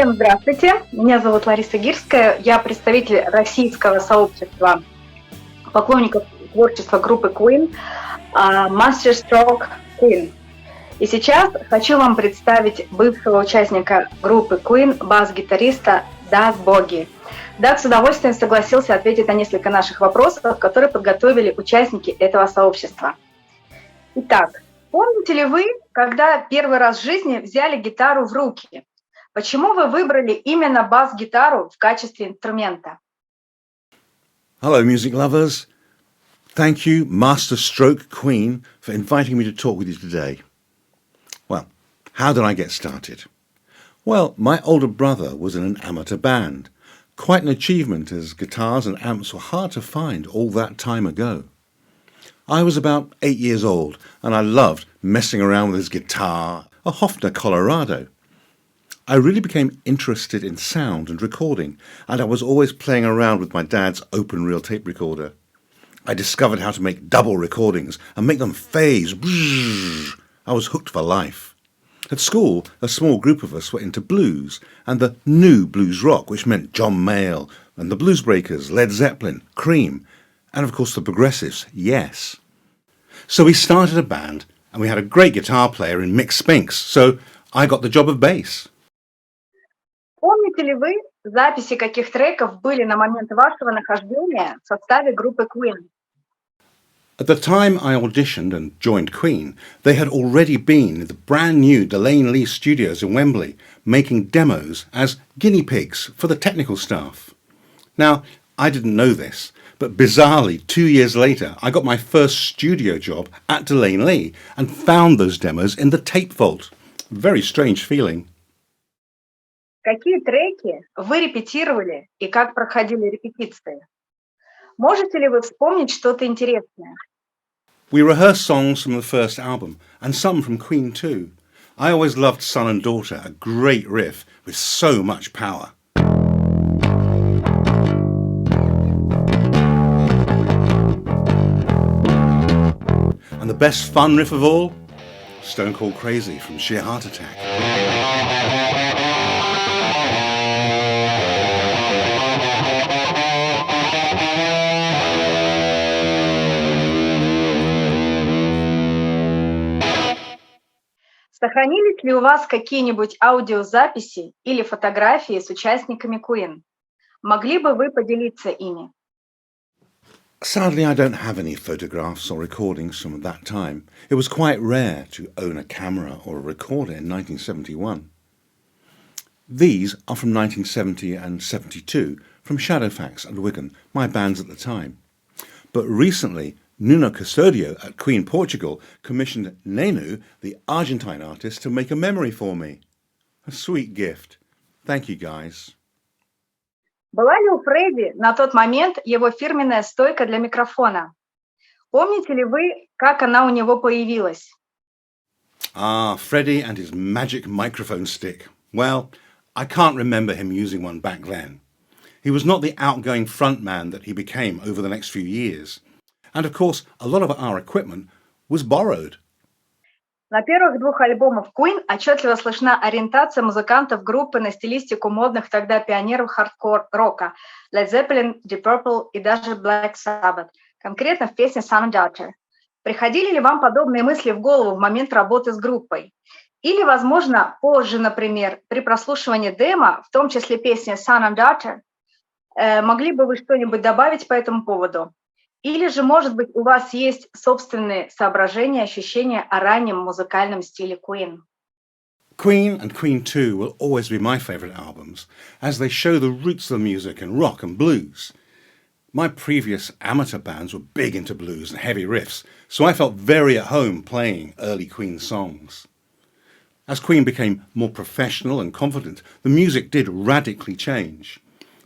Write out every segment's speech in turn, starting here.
Всем здравствуйте, меня зовут Лариса Гирская, я представитель российского сообщества поклонников творчества группы Queen, Masterstroke Queen. И сейчас хочу вам представить бывшего участника группы Queen, бас-гитариста Doug Bogie. Doug с удовольствием согласился ответить на несколько наших вопросов, которые подготовили участники этого сообщества. Итак, помните ли вы, когда первый раз в жизни взяли гитару в руки? Почему вы выбрали именно бас-гитару в качестве инструмента? Hello, music lovers. Thank you, Masterstroke Queen, for inviting me to talk with you today. Well, how did I get started? Well, my older brother was in an amateur band. Quite an achievement, as guitars and amps were hard to find all that time ago. I was about 8 years old, and I loved messing around with his guitar, a Hofner Colorado. I really became interested in sound and recording, and I was always playing around with my dad's open-reel tape recorder. I discovered how to make double recordings and make them phase. I was hooked for life. At school, a small group of us were into blues and the new blues rock, which meant John Mayall and the Blues Breakers, Led Zeppelin, Cream, and of course the Progressives, Yes. So we started a band, and we had a great guitar player in Mick Spinks, so I got the job of bass. Помните ли вы, записи каких треков были на момент вашего нахождения в составе группы Queen? At the time I auditioned and joined Queen, they had already been in the brand new Delane Lee studios in Wembley, making demos as guinea pigs for the technical staff. Now, I didn't know this, but bizarrely, 2 years later, I got my first studio job at Delane Lee and found those demos in the tape vault. Very strange feeling. Какие треки вы репетировали и как проходили репетиции? Можете ли вы вспомнить что-то интересное? We rehearsed songs from the first album and some from Queen too. I always loved Son and Daughter, a great riff with so much power. And the best fun riff of all? Stone Cold Crazy from Sheer Heart Attack. Сохранились ли у вас какие-нибудь аудиозаписи или фотографии с участниками Queen? Могли бы вы поделиться ими? Sadly, I don't have any photographs or recordings from that time. It was quite rare to own a camera or a recorder in 1971. These are from 1970 and 72, from Shadowfax and Wigan, my bands at the time. But recently, Nuno Custodio at Queen Portugal commissioned Nenu, the Argentine artist, to make a memory for me. A sweet gift. Thank you, guys. Была ли у Фредди на тот момент его фирменная стойка для микрофона? Помните ли вы, как она у него появилась? Freddie and his magic microphone stick. Well, I can't remember him using one back then. He was not the outgoing frontman that he became over the next few years. And of course, a lot of our equipment was borrowed. На первых двух альбомах Queen отчетливо слышна ориентация музыкантов группы на стилистику модных тогда пионеров хардкор-рока Led Zeppelin, Deep Purple и даже Black Sabbath, конкретно в песне Son and Daughter. Приходили ли вам подобные мысли в голову в момент работы с группой? Или, возможно, позже, например, при прослушивании демо, в том числе песни Son and Daughter, могли бы вы что-нибудь добавить по этому поводу? Или же, может быть, у вас есть собственные соображения, ощущения о раннем музыкальном стиле Queen? Queen and Queen 2 will always be my favourite albums, as they show the roots of the music in rock and blues. My previous amateur bands were big into blues and heavy riffs, so I felt very at home playing early Queen songs. As Queen became more professional and confident, the music did radically change.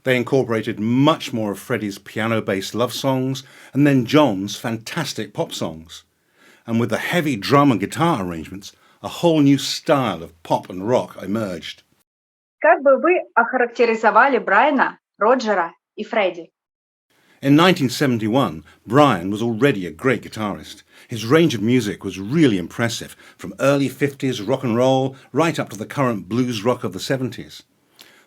They incorporated much more of Freddie's piano-based love songs and then John's fantastic pop songs. And with the heavy drum and guitar arrangements, a whole new style of pop and rock emerged. Как бы вы охарактеризовали Брайана, Роджера и Фредди? In 1971, Brian was already a great guitarist. His range of music was really impressive, from early 50s rock and roll right up to the current blues rock of the 70s.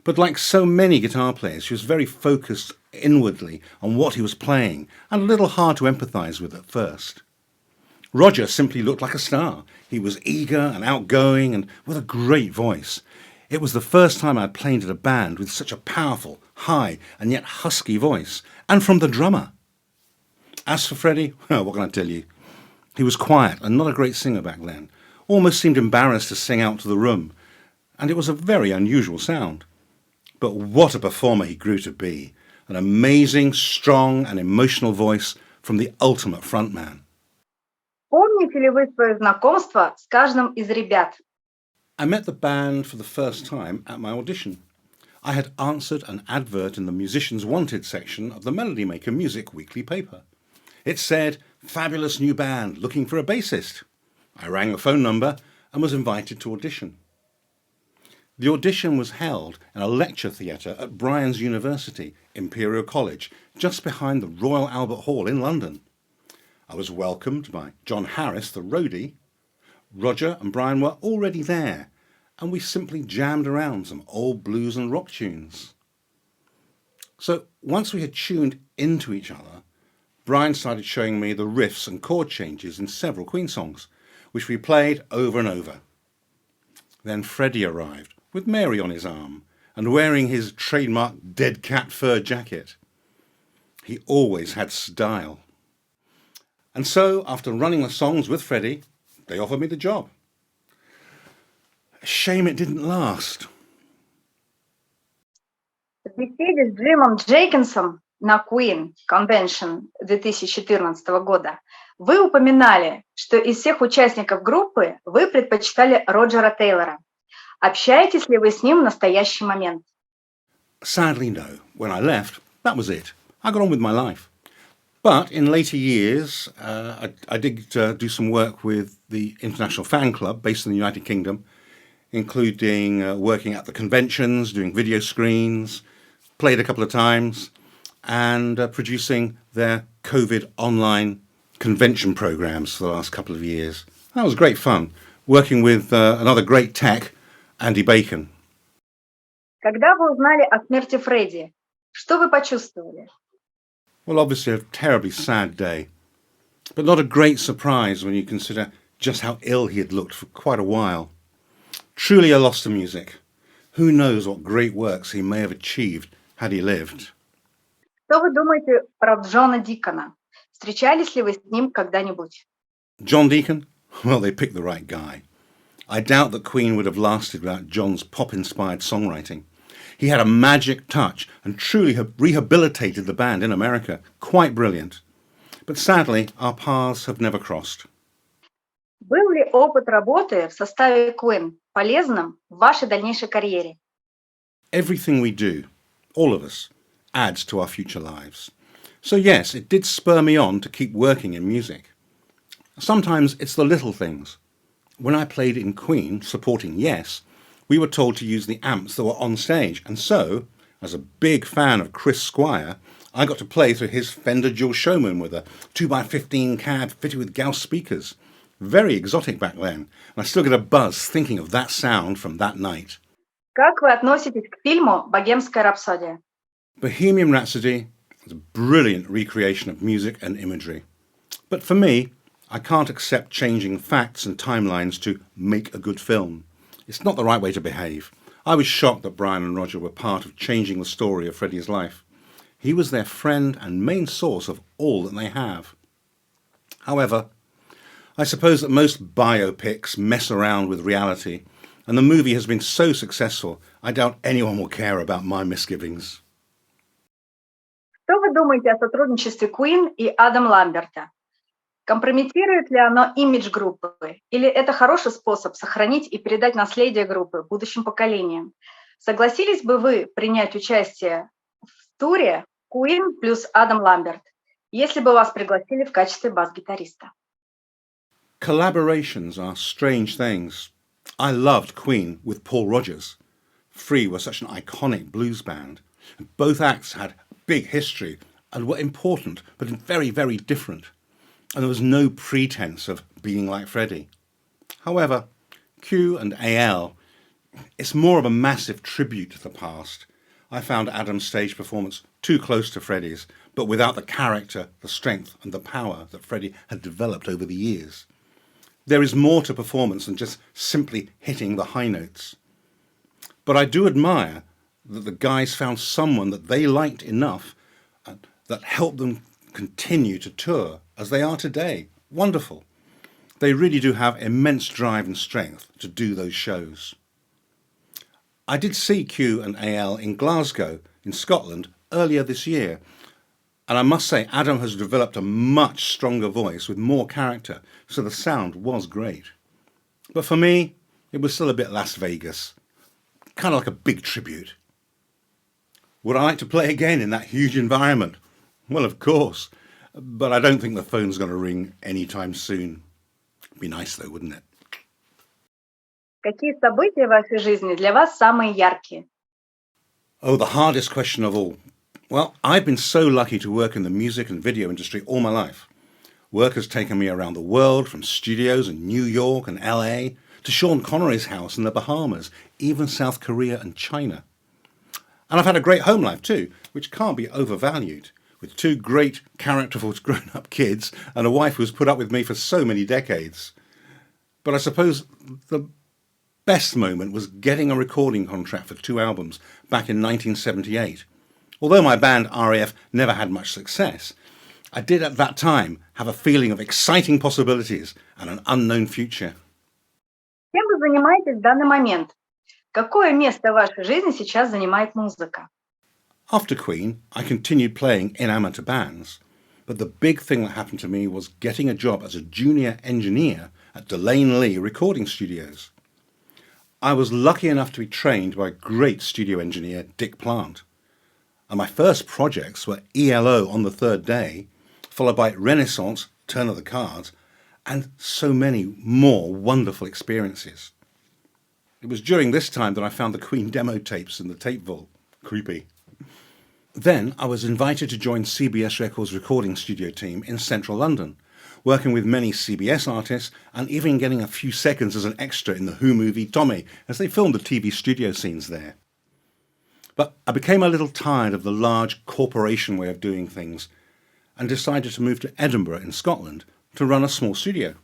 But like so many guitar players, he was very focused inwardly on what he was playing and a little hard to empathise with at first. Roger simply looked like a star. He was eager and outgoing and with a great voice. It was the first time I'd played in a band with such a powerful, high and yet husky voice, and from the drummer. As for Freddie, well, what can I tell you? He was quiet and not a great singer back then, almost seemed embarrassed to sing out to the room, and it was a very unusual sound. But what a performer he grew to be, an amazing, strong and emotional voice from the ultimate frontman. Помните ли вы свое знакомство с каждым из ребят? I met the band for the first time at my audition. I had answered an advert in the Musicians Wanted section of the Melody Maker Music weekly paper. It said, "Fabulous new band looking for a bassist." I rang the phone number and was invited to audition. The audition was held in a lecture theatre at Bryan's University, Imperial College, just behind the Royal Albert Hall in London. I was welcomed by John Harris, the roadie. Roger and Bryan were already there, and we simply jammed around some old blues and rock tunes. So once we had tuned into each other, Bryan started showing me the riffs and chord changes in several Queen songs, which we played over and over. Then Freddie arrived, with Mary on his arm, and wearing his trademark dead cat fur jacket. He always had style. And so, after running the songs with Freddie, they offered me the job. Shame it didn't last. В беседе с Джимом Джейкинсом на Queen Convention 2014 года вы упоминали, что из всех участников группы вы предпочитали Роджера Тейлора. Общаетесь ли вы с ним в настоящий момент? Sadly, no. When I left, that was it. I got on with my life. But in later years, I did do some work with the International Fan Club based in the United Kingdom, including working at the conventions, doing video screens, played a couple of times, and producing their COVID online convention programs for the last couple of years. That was great fun, working with another great tech, Andy Bacon. Когда вы узнали о смерти Фредди, что вы почувствовали? Well, obviously a terribly sad day, but not a great surprise when you consider just how ill he had looked for quite a while. Truly a loss to music. Who knows what great works he may have achieved had he lived. Что вы думаете про Джона Дикона? Встречались ли вы с ним когда-нибудь? John Deacon? Well, they picked the right guy. I doubt that Queen would have lasted without John's pop-inspired songwriting. He had a magic touch and truly rehabilitated the band in America. Quite brilliant. But sadly, our paths have never crossed. Был ли опыт работы в составе Queen полезным в вашей дальнейшей карьере? Everything we do, all of us, adds to our future lives. So yes, it did spur me on to keep working in music. Sometimes it's the little things. When I played in Queen, supporting Yes, we were told to use the amps that were on stage, and so, as a big fan of Chris Squire, I got to play through his Fender Dual Showman with a 2x15 cab fitted with Gauss speakers. Very exotic back then, and I still get a buzz thinking of that sound from that night. Как вы относитесь к фильму «Богемская рапсодия»? Bohemian Rhapsody is a brilliant recreation of music and imagery. But for me, I can't accept changing facts and timelines to make a good film. It's not the right way to behave. I was shocked that Bryan and Roger were part of changing the story of Freddie's life. He was their friend and main source of all that they have. However, I suppose that most biopics mess around with reality, and the movie has been so successful, I doubt anyone will care about my misgivings. Что вы думаете о сотрудничестве Queen и Адам Ламберта? Компрометирует ли оно имидж группы? Или это хороший способ сохранить и передать наследие группы будущим поколениям? Согласились бы вы принять участие в туре Queen плюс Адам Ламберт, если бы вас пригласили в качестве бас-гитариста? Collaborations are strange things. I loved Queen with Paul Rodgers. Free were such an iconic blues band. Both acts had big history and were important, but very, very different. And there was no pretense of being like Freddie. However, Q and AL, It's more of a massive tribute to the past. I found Adam's stage performance too close to Freddie's, but without the character, the strength and the power that Freddie had developed over the years. There is more to performance than just simply hitting the high notes. But I do admire that the guys found someone that they liked enough that helped them continue to tour as they are today. Wonderful. They really do have immense drive and strength to do those shows. I did see Q and AL in Glasgow in Scotland earlier this year, and I must say Adam has developed a much stronger voice with more character, so the sound was great. But for me, it was still a bit Las Vegas, kind of like a big tribute. Would I like to play again in that huge environment? Well, of course, but I don't think the phone's going to ring anytime soon. It'd be nice though, wouldn't it? Какие события в вашей жизни для вас самые яркие? Oh, the hardest question of all. Well, I've been so lucky to work in the music and video industry all my life. Work has taken me around the world, from studios in New York and LA to Sean Connery's house in the Bahamas, even South Korea and China. And I've had a great home life too, which can't be overvalued, with two great characterful grown-up kids and a wife who's put up with me for so many decades. But I suppose the best moment was getting a recording contract for 2 albums back in 1978. Although my band RAF never had much success, I did at that time have a feeling of exciting possibilities and an unknown future. Чем вы занимаетесь в данный момент? Какое место в вашей жизни сейчас занимает музыка? After Queen, I continued playing in amateur bands, but the big thing that happened to me was getting a job as a junior engineer at Delane Lee recording studios. I was lucky enough to be trained by great studio engineer Dick Plant, and my first projects were ELO on the Third Day, followed by Renaissance, Turn of the Cards, and so many more wonderful experiences. It was during this time that I found the Queen demo tapes in the tape vault. Creepy. Then I was invited to join CBS Records' recording studio team in central London, working with many CBS artists and even getting a few seconds as an extra in the Who movie Tommy as they filmed the TV studio scenes there. But I became a little tired of the large corporation way of doing things and decided to move to Edinburgh in Scotland to run a small studio.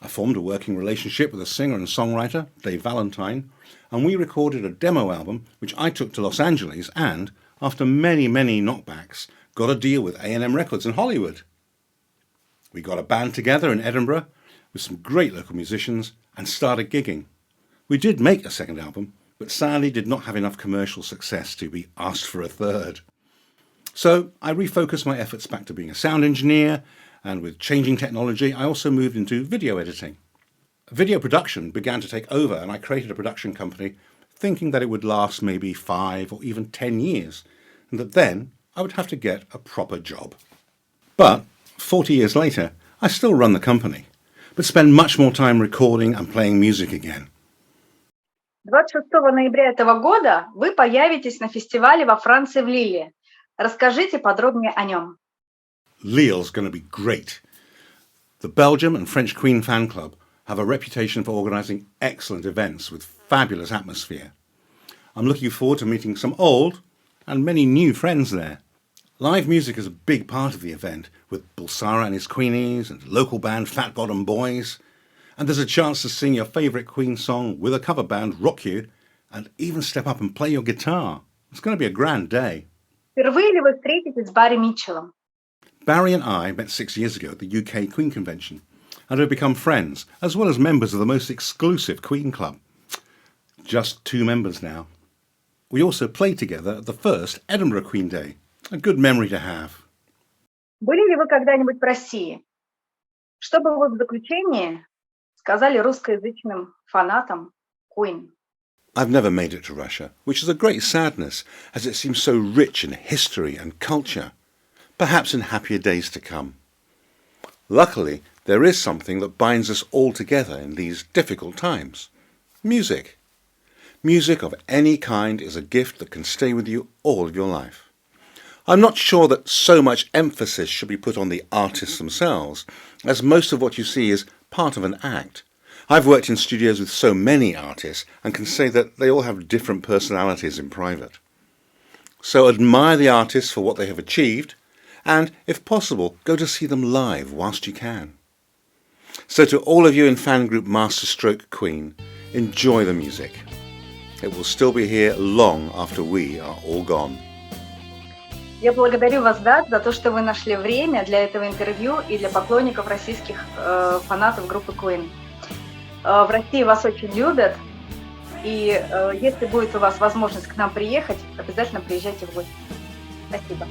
I formed a working relationship with a singer and songwriter, Dave Valentine, and we recorded a demo album which I took to Los Angeles and, after many knockbacks, got a deal with A&M Records in Hollywood. We got a band together in Edinburgh with some great local musicians and started gigging. We did make a second album, but sadly did not have enough commercial success to be asked for a third. So I refocused my efforts back to being a sound engineer, and with changing technology, I also moved into video editing. Video production began to take over, and I created a production company thinking that it would last maybe 5 or even 10 years, and that then I would have to get a proper job. But 40 years later, I still run the company, but spend much more time recording and playing music again. 26 ноября этого года вы появитесь на фестивале во Франции в Лилле. Расскажите подробнее о нем. Lille's going to be great. The Belgium and French Queen fan club have a reputation for organising excellent events with fabulous atmosphere. I'm looking forward to meeting some old and many new friends there. Live music is a big part of the event, with Bulsara and his Queenies and local band Fat Bottom Boys. And there's a chance to sing your favourite Queen song with a cover band, Rock You, and even step up and play your guitar. It's going to be a grand day. Впервые ли вы встретитесь с Барри Митчеллом? Barry and I met 6 years ago at the UK Queen Convention and have become friends, as well as members of the most exclusive Queen Club. Just 2 members now. We also played together at the first Edinburgh Queen Day. A good memory to have. Были ли вы когда-нибудь в России? Что бы вы в заключение сказали русскоязычным фанатам Queen? I've never made it to Russia, which is a great sadness, as it seems so rich in history and culture. Perhaps in happier days to come. Luckily, there is something that binds us all together in these difficult times. Music. Music of any kind is a gift that can stay with you all of your life. I'm not sure that so much emphasis should be put on the artists themselves, as most of what you see is part of an act. I've worked in studios with so many artists and can say that they all have different personalities in private. So admire the artists for what they have achieved and, if possible, go to see them live whilst you can. So to all of you in fan group Masterstroke Queen, enjoy the music. It will still be here long after we are all gone. Я благодарю вас, Даг, за то, что вы нашли время для этого интервью и для поклонников российских фанатов группы Queen. В России вас очень любят, и если будет у вас возможность к нам приехать, обязательно приезжайте в гости. Спасибо.